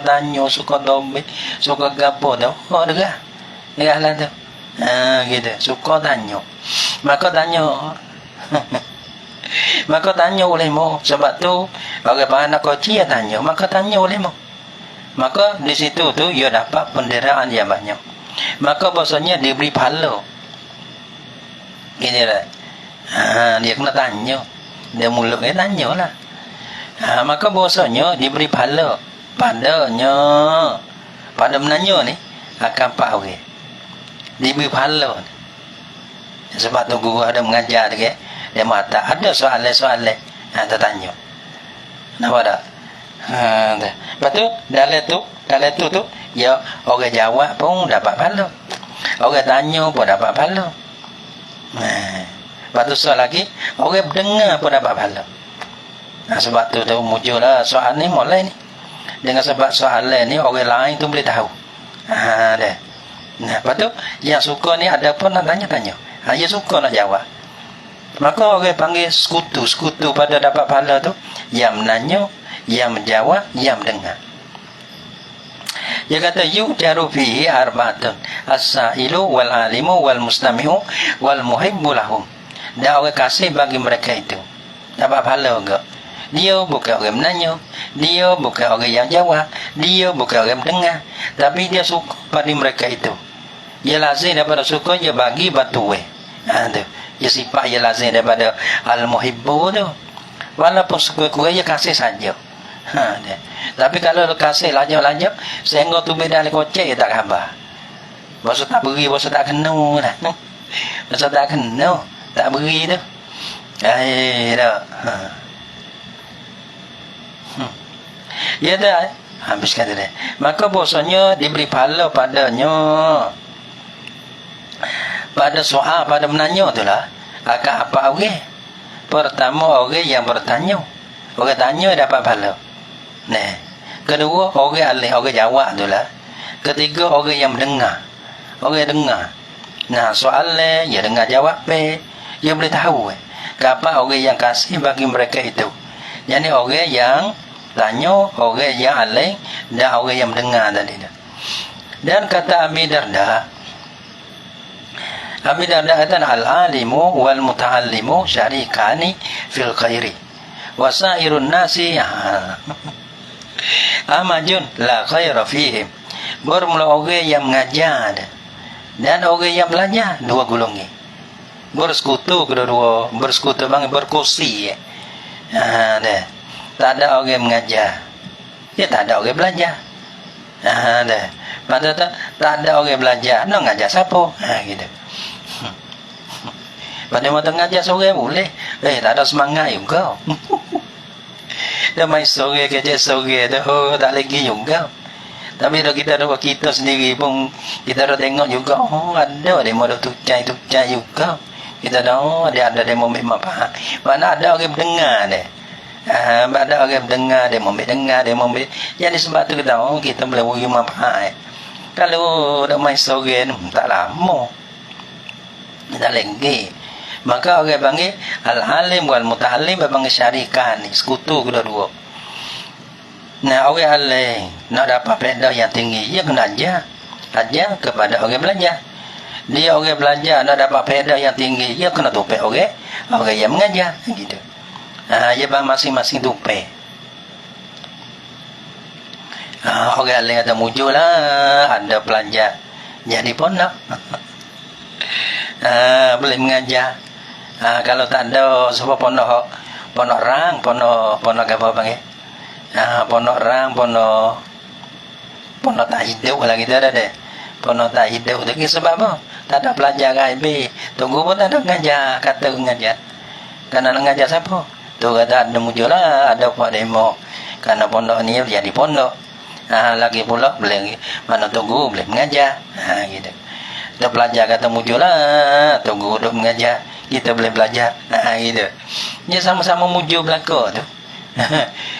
dobe, suka gapo dah. Dah. Lah tu. Gitu, suka tanya. Maka tanya. Maka tanya olehmu. Sebab tu bagaimana anak kecil tanya, maka tanya olehmu. Maka di situ tu dia dapat penderaan yang banyak. Maka bahasanya dia beri pahala. Gini lah. Dia kena tanya. Dia mulut dia tanya lah. Maka bahasanya diberi pahala padanya. Pada menanya ni akan pak orang. Diberi pahala ni. Sebab tu guru ada mengajar dia. Dia mata ada soalan-soalan. Tertanya. Nampak tak? Lepas tu dalam tu ya orang jawab pun dapat pahala. Orang tanya pun dapat pahala. Lepas tu soal lagi, orang dengar pun dapat pahala. Sebab tu muncullah soal ni mulai ni. Dengan sebab soalan ni orang lain tu boleh tahu. Dah. Lepas tu yang suka ni ada pun nak tanya-tanya. Dia suka nak jawab. Maka orang panggil sekutu pada dapat pahala tu yang menanya, yang menjawab, yang mendengar. Dia kata yujaru fihi arba'atun as-sa'ilu wal alimu wal mustami'u wal muhibbu lahum. Dan orang kasih bagi mereka itu dapat pahala enggak? Dia bukan orang menanya, dia bukan orang yang jawab, dia bukan orang mendengar, tapi dia suka pada mereka itu. Dia lazim daripada suka dia bagi batu tu. Dia sifat dia lazim daripada al-muhibbu tu. Walaupun suka-suka dia kasih saja. Tapi kalau kasih lajak-lajak sehingga tu beda le kocek tak khabar. Bosok tak beri, bosok tak kena dah. Bosok tak kena, tak beri tu. Dah. Ya dah. Habis kata dia. Maka bosanya diberi pahala padanya. Pada soal, pada menanya tu lah. Akan apa orang? Pertama orang yang bertanya. Orang tanya dapat pahala. Kedua orang alih, orang jawab tu lah. Ketiga orang yang mendengar. Orang dengar. Soalan dia dengar jawab dia boleh tahu apa orang yang kasih bagi mereka itu. Jadi orang yang tanya, orang yang alih dan orang yang mendengar tadi. Dan kata Abi Darda kata al-alimu wal muta'allimu syarikani fil khairi wasairun nasi amajun la khaira fihim. Bermula orang yang mengajar dan orang yang belajar dua golongan. Bersekutu kedua-dua, bersekutu berkongsi. Dah. Tak ada orang mengajar. Ya tak ada orang belajar. Dah. Maka tak ada orang belajar, nak ngajar siapa? Gitu. Pada mata ngajar seorang boleh. Tak ada semangat juga. Dia main sore kerja sore tu tak lagi juga. Tapi kalau kita sendiri pun kita dah tengok juga ada demo tucai juga. Kita dah ada demo memang mana ada orang dengar dia. Ada orang dengar dia dengar dia jadi sebab tu kita boleh beri manfaat. Kalau dah main sore tak lama. Tak lagi. Maka orang panggil al-alim wal muta'allim panggil syarikan ni, sekutu kedua-dua. Orang alim nak dapat faedah yang tinggi, dia kena ajar kepada orang belajar. Dia orang belajar nak dapat faedah yang tinggi, dia kena tupik orang yang mengajar gitu. Dia masing-masing tupik. Orang alim ada muncul lah, ada pelajar jadi pondok. Boleh mengajar. Kalau tak ada sebab pondok rang, pondok apa panggil? Pondok rang, pondok tak hidup lah kita ada deh. Pondok tak hidup tu sebab apa? Tak ada pelajar KIB. Tunggu pun tak ada mengajar, kata mengajar. Karena nak mengajar siapa? Tu kata ada muncul lah, ada buat demo. Karena pondok ni jadi pondok. Lagi pula boleh mana tunggu boleh mengajar. Gitu. Kita pelajar kata muncul lah, tunggu duduk mengajar. Kita boleh belajar. Gitu. Dia sama-sama muncul belakang tu.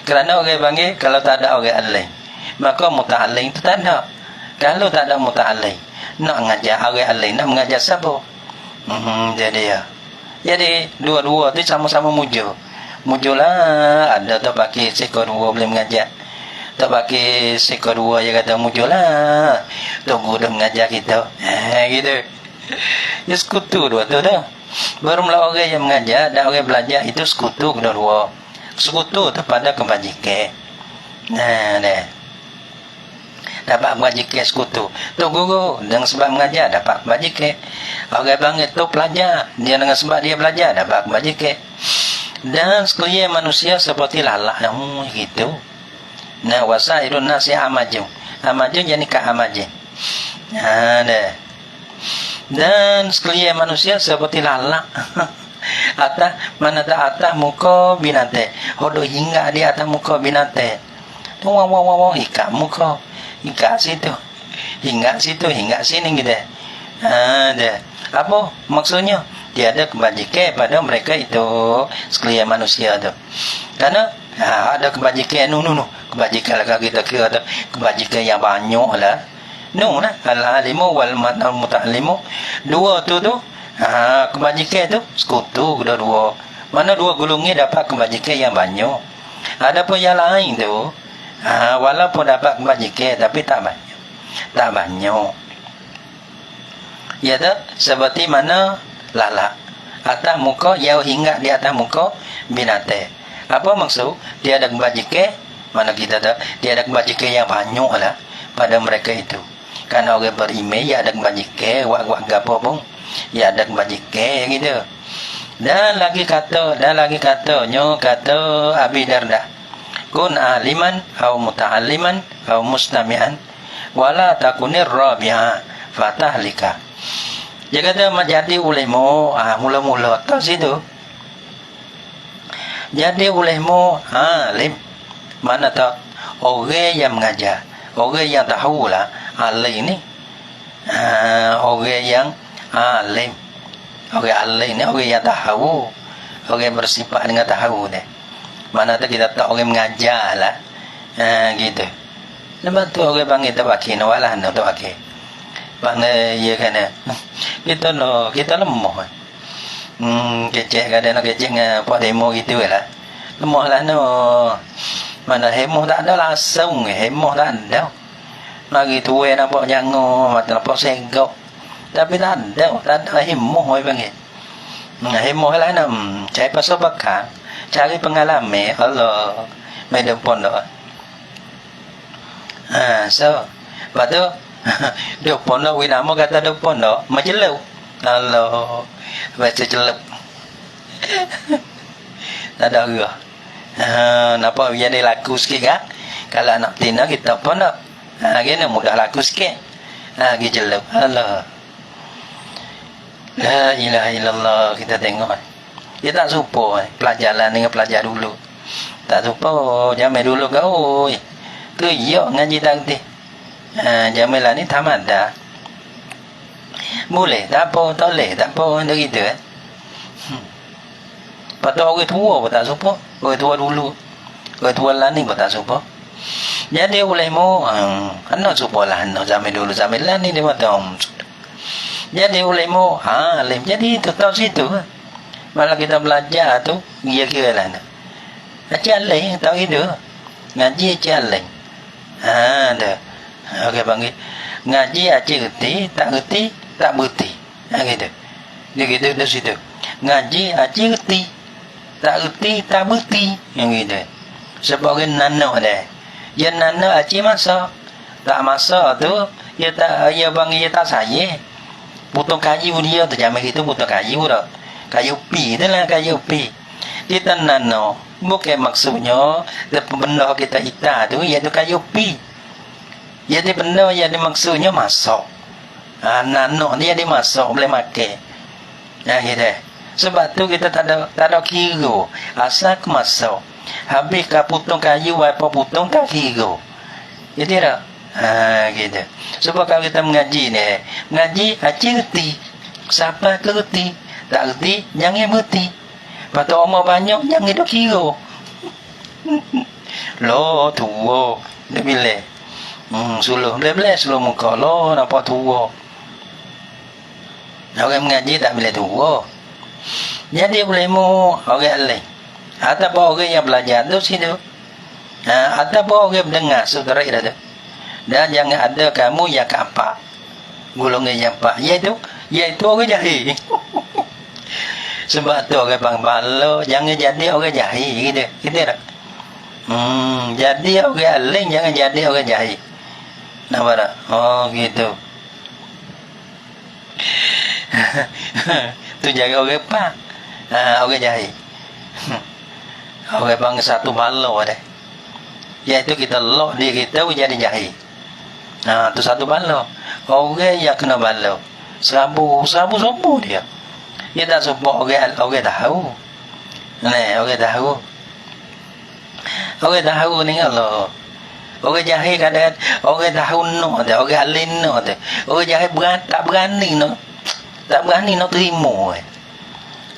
Kerana orang panggil kalau tak ada orang alim, maka muta'allim itu tak ada. Kalau tak ada muta'allim, nak mengajar orang alim, nak mengajar siapa? Jadi dua-dua tu sama-sama muncul. Muncullah ada tak pakai sekor dua boleh mengajar. Tak pakai sekor dua dia kata muncullah. Tunggu dah mengajar kita. Gitu. Dia sekutu dua tu dah. Baru mula orang yang mengajar dan orang belajar itu sekutu kedua-dua. Sekutu tu pada kebajikan. Dapat kebajikan sekutu. Tu guru dengan sebab mengajar dapat kebajikan. Orang panggil tu pelajar, dia dengan sebab dia belajar dapat kebajikan. Dan sekalian manusia seperti lalat gitu. Wasairun nasi amajun. Amajun jadi ka amajin. Dan sekalian manusia seperti lalat. Atas mana tak atas muka binatang. Hodo hingga di atas muka binatang. Tu wang ikat muka. Ikat situ. Hingga situ, hingga sini gitu. Ada. Apa maksudnya? Tiada kebajikan pada mereka itu sekalian manusia tu. Karena ada kebajikan kebajikan lah kita kira tu kebajikan yang banyak lah. Lah al-alimu wal muta'allimu. Dua tu kebajikan tu sekutu dua. Mana dua golongan dapat kebajikan yang banyak. Ada pun yang lain tu walaupun dapat kebajikan tapi tak banyak. Tak banyak. Ya tak? Seperti mana lalat atas muka jauh hingga di atas muka binatang. Apa maksud? Dia ada kebajikan, mana kita tak? Dia ada kebajikan yang banyak lah pada mereka itu. Karena orang beriman ya ada kebajikan, wak gapo pun ya ada kebajikan gitu. Dan lagi katanya kata Abi Darda, kun aliman atau muta'alliman atau mustami'an wala takunir rabi'a fatahlika. Dia kata menjadi ulemu, mula-mula tak situ. Jadi ulemu alim. Mana tak orang yang mengajar, orang yang tahu lah alim ni. Orang yang alim. Orang alim ni orang yang tahu, orang yang bersifat dengan tahu ni. Mana tak kita tak orang mengajar lah. Gitu. Lepas tu orang panggil tabaki, nawalah no tabaki. Bangna ya kan kita lemah. Kecek kadang nak kecek dengan pak demo gitu lah. Lemah lah no. Mana heboh tak ada langsung, heboh tak ada. Lagi tua nampak jangan, mata nampak segok. Tapi tak ada heboh oi panggil. Heboh lah no. Cari pasal bakar, cari pengalaman Allah. Mai depan dah. So, lepas depan dah, nama kata depan dah, macam lu. Allah, baca celup. Tak ada gua. Nampak jadi laku sikit kan? Kalau nak tina kita pun nak. Gini mudah laku sikit. Gitu celup. Allah. La ilaha illallah, kita tengok. Dia tak serupa pelajaran dengan pelajar dulu. Tak serupa zaman dulu kau. Kuyok ngaji tak kerti. Zaman lah ni tamat dah. Boleh, tak apa, tak boleh, tak apa, macam gitu Patut orang tua pun tak serupa. Orang tua dulu, orang tua lah ni pun tak serupa. Jadi ulemu anak serupa lah anak zaman dulu, zaman lah ni dia pun jadi ulemu alim. Jadi itu tahu situ malah kita belajar tu kira-kira lah ngaji alim, tahu gitu. Ngaji alim dah. Okey panggil ngaji aja reti, tak reti tak berti. Gitu. Dia gitu dari situ. Ngaji aja reti, tak reti tak berti. Yang gitu. Sebab orang nano dah. Yang nano aja masak. Tak masak tu, dia tak dia panggil dia tak saya. Potong kayu dia tu zaman itu potong kayu dah. Kayu pi tu lah kayu pi. Dia tak nano. Bukan maksudnya benda kita ita tu iaitu kayu pi. Jadi benda yang dimaksudnya masak. Nano dia dimasak boleh makan. Gitu. Sebab tu kita tak ada kira. Asal ke masak. Habis ke potong kayu apa potong tak kira. Jadi tak? Gitu. Sebab kalau kita mengaji ni, mengaji aja reti. Siapa ke reti? Tak reti, jangan berhenti. Patut umur banyak, jangan duk kira. Loh, tua. Dia bilang. Suluh. Bila-bila suluh muka. Loh, nampak tua. Orang mengaji tak bila tua. Jadi ulemu orang lain. Ataupun orang yang belajar tu situ. Ataupun orang mendengar saudara itu. Dan jangan ada kamu yang keempat. Golongan yang empat. Iaitu orang jahil. Sebab tu orang bangla jangan jadi orang jahil gitu. Gitu tak? Jadi orang alim jangan jadi orang jahil. Nampak tak? Oh gitu. Tu jaga orang apa? Orang jahil. Orang bangsa satu bala dah. Iaitu kita lock diri kita jadi jahil. Tu satu bala. Orang yang kena bala. Serabu semua dia. Dia tak supaya orang tahu. Orang tahu. Orang tahu ni kalau orang jahil kadang orang tahu no, orang alim no, orang jahil tak berani no, terima.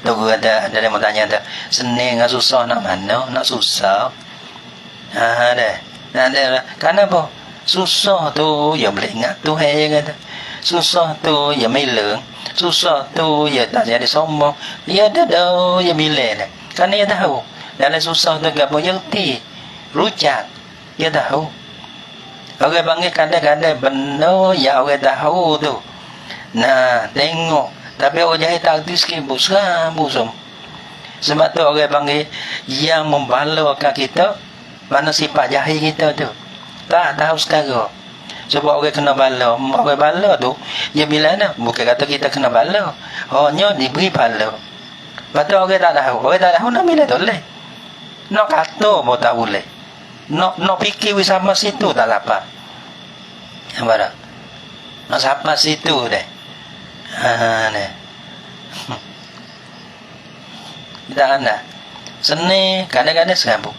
Tu ada yang tanya tu, senang dengan susah nak mana? Nak susah. Ada. Kenapa? Susah tu ya boleh ingat Tuhan kata. Susah tu ya meleng. Susah tu ya tak jadi sombong. Ya dah ya bilang dah. Kerana dia tahu dalam susah tu gapo yang ti rujak. Dia tahu. Orang panggil kadang-kadang benar ya orang tahu tu. Nah, tengok. Tapi orang jahil tak arti sikit busam. Sebab tu orang panggil yang membalakan kita mana sifat jahil kita tu. Tak tahu sekarang. Sebab orang kena bala. Orang bala tu dia bila nak bukan kata kita kena bala. Hanya diberi bala. Lepas tu orang tak tahu. Orang tak tahu nak bila tu boleh. Nak kata pun tak boleh. Nak fikir sama situ tak dapat. Apa dah? Nak sampai situ dah. Ni. Kita anda. Seni kadang-kadang sambung.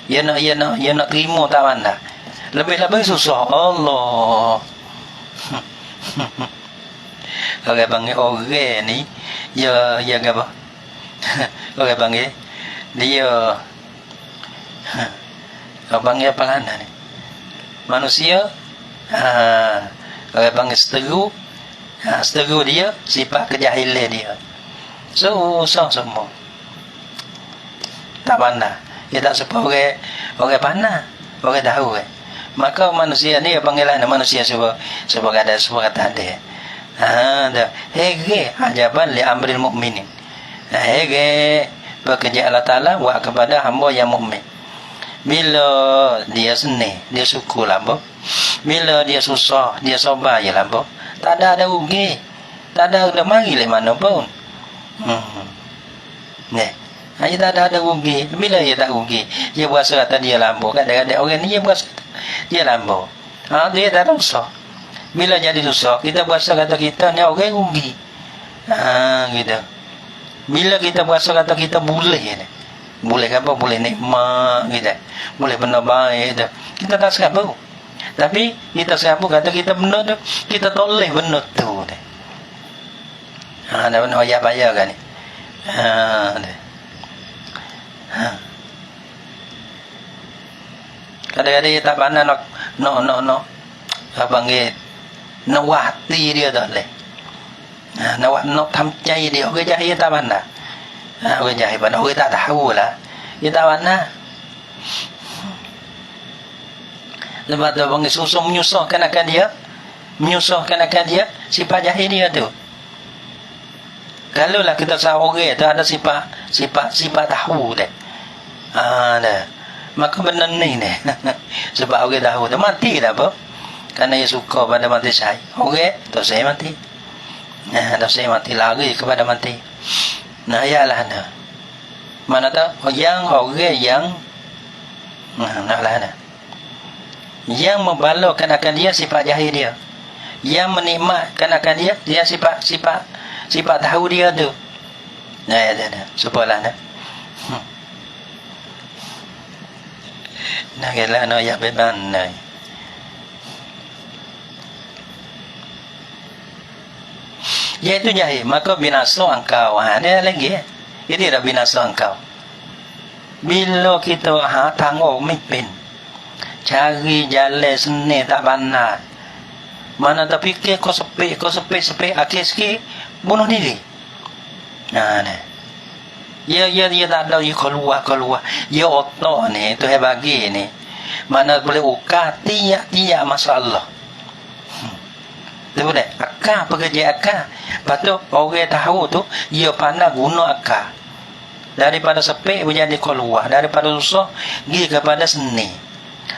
Ya nak terima tak anda. Lebih-lebih susah Allah. Orang panggil orang ni ya apa? Orang panggil dia orang panggil apa lana ni? Manusia orang panggil seteru. Seteru dia sifat kejahilan dia. Susah semua. Tak pandai. Dia tak sepa orang pandai. Orang tahu maka manusia ni panggilan manusia sebab kata ada. Dah. Hege ajaban li amril mukminin. Hege bekerja Allah Taala buat kepada hamba yang mukmin. Bila dia senang, dia syukur lah boh. Bila dia susah, dia sabar je lah boh. Tak ada rugi. Tak ada mari le mana pun. Dia tak ada rugi. Bila dia tak rugi, dia berasa kata dia lambat. Kadang-kadang orang ni dia berasa dia lambat. Dia tak ada susah. Bila jadi susah, kita berasa kata kita ni orang rugi. Gitu. Bila kita berasa kata kita boleh ni. Boleh apa? Boleh nikmat gitu. Boleh benda baik tu. Kita tak serabut. Tapi kita serabut kata kita benar tu, kita toleh benar tu. Ada benar bayar kan ni. Kadang-kadang dia tak pandai nak apa panggil nak wati dia tak boleh. Nak thamcai dia orang jahil tak pandai. Orang jahil pandai orang tak tahu lah. Dia tak pandai. Sebab tu panggil susah menyusahkan akan dia sifat jahil dia tu. Kalau lah kita seorang tu ada sifat tahu dah. Dah. Maka benar ni. Sebab orang tahu tu mati dah apa? Kerana dia suka pada mati saya. Orang tu saya mati. Tu saya mati lagi kepada mati. Yalah nah. Mana tahu yang orang yang naklah. Yang membalakan akan dia sifat jahil dia. Yang menikmatkan akan dia sifat tahu dia tu. Dah. Supaya nah. Nak kira no ya beban nah. Iaitu jahil, maka binasa engkau. Dia lagi. Ini dah binasa engkau. Bila kita tanggung mimpin, cari jalan seni tak pandai. Mana tak fikir kau sepik, akhir sikit bunuh diri. Dia tak ada dia keluar. Dia otak ni, tu yang bagi ni. Mana boleh ukar tiap masalah. Betul tak? Akal, pekerja akal. Lepas tu, orang tahu tu, dia pandai guna akal. Daripada sepik, menjadi keluar. Daripada susah, pergi kepada seni.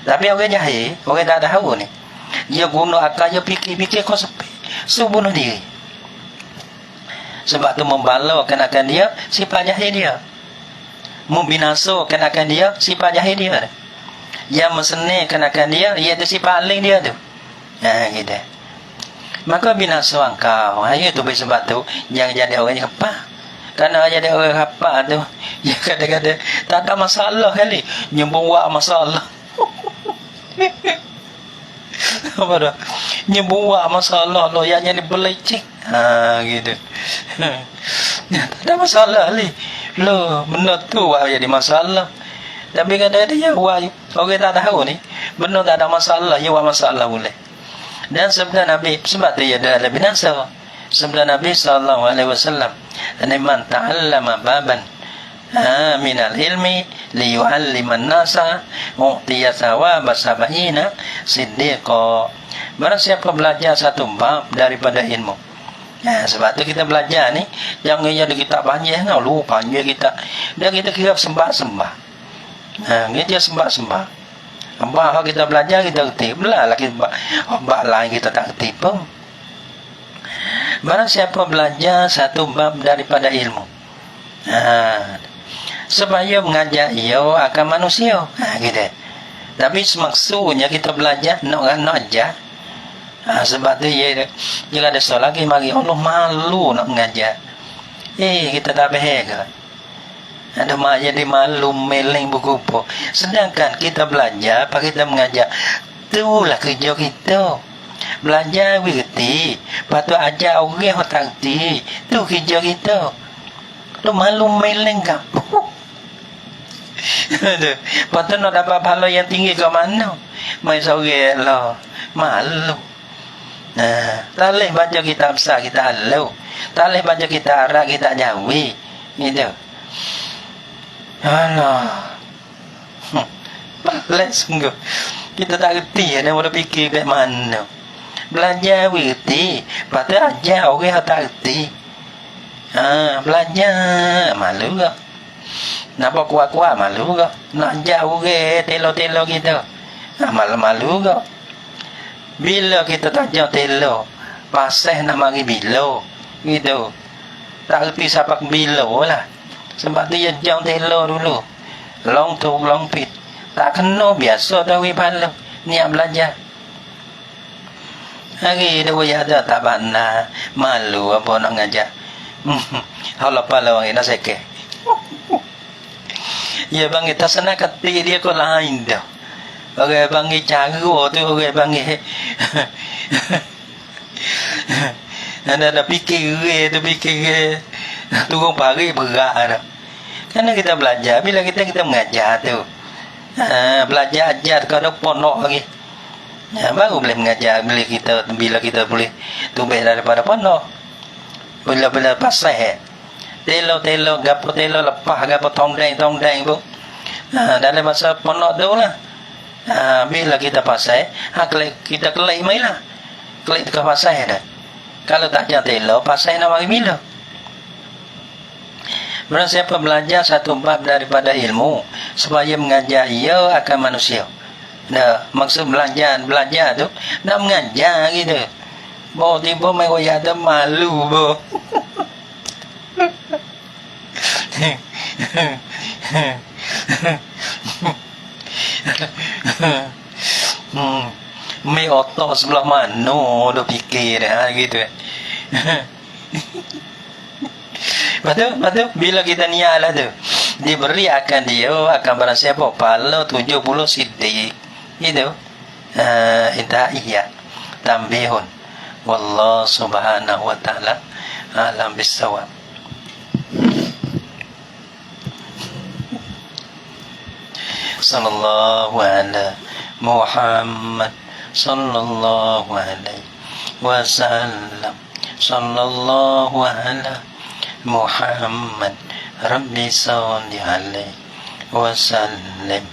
Tapi orang jahil, orang tak tahu ni. Dia guna akal, dia fikir kau sepik. So, bunuh diri. Sebab tu membalakan akan dia sifat jahil dia. Membinasakan akan dia sifat jahil dia. Yang mensenangkan akan dia iaitu sifat aling dia tu. Gitu. maka binasa engkau. Itu sebab tu jangan jadi orang yang apa. Karena jadi orang apa tu, ya kadang-kadang tak ada masalah kali, nyembuh masalah. Apa dah? Nyembuh masalah lo yang jadi belecek. Gitu. Tak ada masalah li. Lo benar tu jadi masalah. Tapi kadang-kadang ya orang tak tahu ni, benar tak ada masalah, ya masalah boleh. Dan sabda Nabi sebab dia ada binasa. Sabda Nabi sallallahu alaihi wasallam, "Man ta'allama baban minal ilmi liyu'alliman nasa mu'tiya thawaba sab'ina siddiqa." Barang siapa belajar satu bab daripada ilmu. Ya, sebab tu kita belajar ni jangan jadi kita panjang lupa panjang kita. Dan kita kira sembah-sembah. Kita sembah-sembah. Apa kita belajar kita kerti belah lagi bab lain kita tak kerti pun. Barang siapa belajar satu bab daripada ilmu, supaya mengajar ia akan manusia, gitu. Tapi semaksudnya kita belajar nak ajar. Sebab tu jika ada soal lagi mari Allah malu nak mengajar. Kita tak behega. Ada mak jadi malu meleng buku po. Sedangkan kita belajar, apa kita mengajar, itulah kerja kita. Belajar berarti, patut ajar orang yang tak kerti. Tu kerja kita. Tu malu meleng kapu. Patut nak dapat pahala yang tinggi ke mana? Mai sore lah, malu. Tak boleh baca kitab besar kita halau. Tak boleh baca kitab Arab kita Jawi. Gitu. Alah. Pelik sungguh. Kita tak kerti ada mula fikir ke mana. Belajar kerti, patut ajar orang yang tak kerti. Belajar malu ke? Nampak kuat-kuat malu ke? Nak ajar orang telo-telo kita. Malu-malu ke? Bila kita tak ajar telo, pasal nak mari bilo. Gitu. Tak kerti siapa bilo lah. Sebab tu dia jauh telo dulu. Long tu, long pit. Tak kena biasa tahu pala. Niat belajar. Hari dia boleh ada tak pandai. Malu apa nak ngajar. Kalau pala orang nak sekeh. Ya bang, kita senang ketik dia kau lain dah. Orang panggil cara tu, orang panggil. Ada fikir tu fikir. Turun pari berat dah. Kerana kita belajar, bila kita mengajar tu, belajar ajar kalau pondok lagi, baru boleh mengajar. Bila kita boleh tubih daripada pondok, bila pasai, telo gapo telo lepas gapo tongdeng pun, dalam masa pondok tu lah. Bila kita pasai, kita kelai mai lah, kelai ke pasai dah. Kalau tak jadi telo, pasai nak mari bila? Barang siapa belajar satu bab daripada ilmu supaya mengajar ia akan manusia. Maksud belajar tu nak mengajar gitu. Bawa tiba mai koyak ada malu bo. Mai otak sebelah mana dah fikir gitu. Betul, bila kita niat lah tu, diberi akan dia akan barang siapa pahala 70 siddiq. Gitu. Iya. Tambihun. Wallahu subhanahu wa ta'ala alam bisawab. Sallallahu ala Muhammad sallallahu alaihi wasallam. Sallallahu ala Muhammad Rabbi salli alaihi wasallam.